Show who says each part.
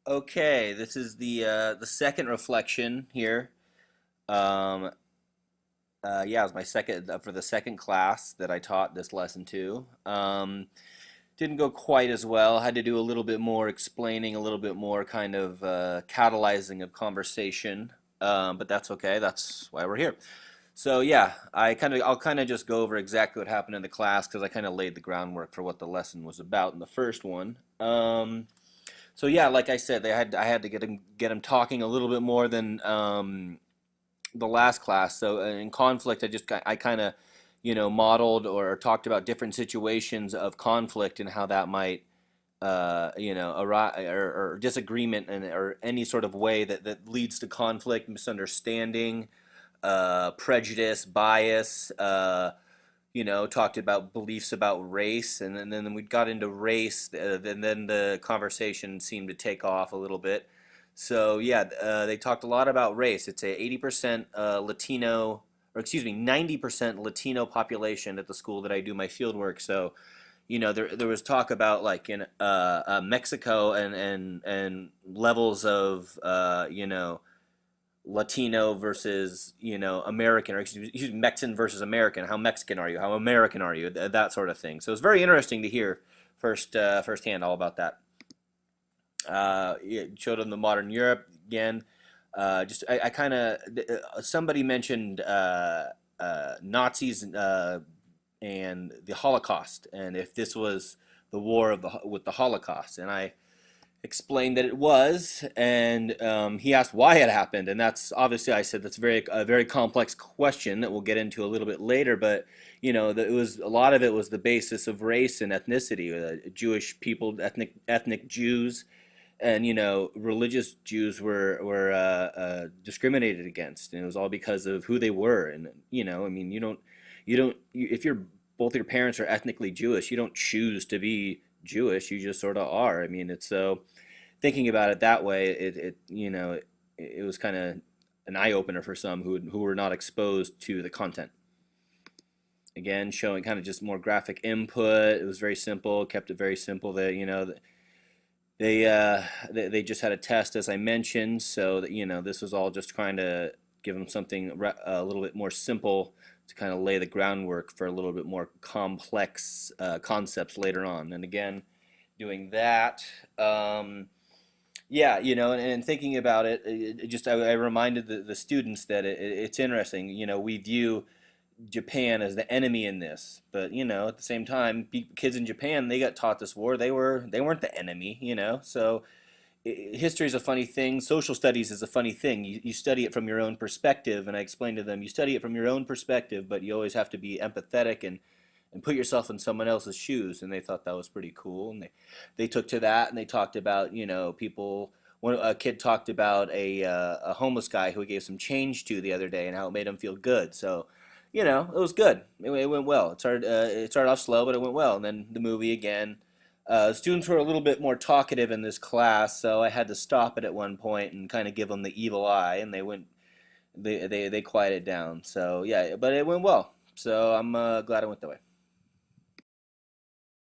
Speaker 1: Okay, this is the second reflection here. Um, yeah, it was my second for the second class that I taught this lesson to. Didn't go quite as well. Had to do a little bit more explaining, a little bit more kind of catalyzing of conversation. But that's okay. That's why we're here. So yeah, I'll kind of just go over exactly what happened in the class because I kind of laid the groundwork for what the lesson was about in the first one. So yeah, like I said, I had to get him talking a little bit more than the last class. So in conflict, I kind of modeled or talked about different situations of conflict and how that might arise or disagreement and or any sort of way that leads to conflict, misunderstanding, prejudice, bias. Talked about beliefs about race, and then we got into race, and then the conversation seemed to take off a little bit. So yeah, they talked a lot about race. It's a 80% Latino, or excuse me, 90% Latino population at the school that I do my field work. So there was talk about like in Mexico and levels of Latino versus American, or excuse me, Mexican versus American. How Mexican are you? How American are you? That sort of thing. So it's very interesting to hear firsthand all about that. It showed them the modern Europe again. Just I kind of somebody mentioned Nazis and the Holocaust, and if this was the war of with the Holocaust, and I explained that it was, and he asked why it happened, and that's obviously I said that's a very complex question that we'll get into a little bit later, but it was a lot of it was the basis of race and ethnicity, Jewish people, ethnic Jews, and religious Jews were discriminated against, and it was all because of who they were, and I mean if you're both your parents are ethnically Jewish, you don't choose to be Jewish, you just sort of are. I mean, it's so thinking about it that way, it was kind of an eye opener for some who were not exposed to the content. Again, showing kind of just more graphic input. It was very simple, kept it very simple. That they just had a test as I mentioned, so that this was all just trying to give them something a little bit more simple to kind of lay the groundwork for a little bit more complex concepts later on. And again, doing that. Yeah, and thinking about it just I reminded the students that it's interesting. We view Japan as the enemy in this, but at the same time, kids in Japan, they got taught this war. They weren't the enemy. So history is a funny thing. Social studies is a funny thing. You study it from your own perspective, and I explained to them, you study it from your own perspective, but you always have to be empathetic and put yourself in someone else's shoes. And they thought that was pretty cool, and they took to that, and they talked about people. A kid talked about a homeless guy who he gave some change to the other day, and how it made him feel good. So it was good. It went well. It started off slow, but it went well. And then the movie again. Students were a little bit more talkative in this class, so I had to stop it at one point and kind of give them the evil eye, and they quieted down. So yeah, but it went well. So I'm glad it went that way.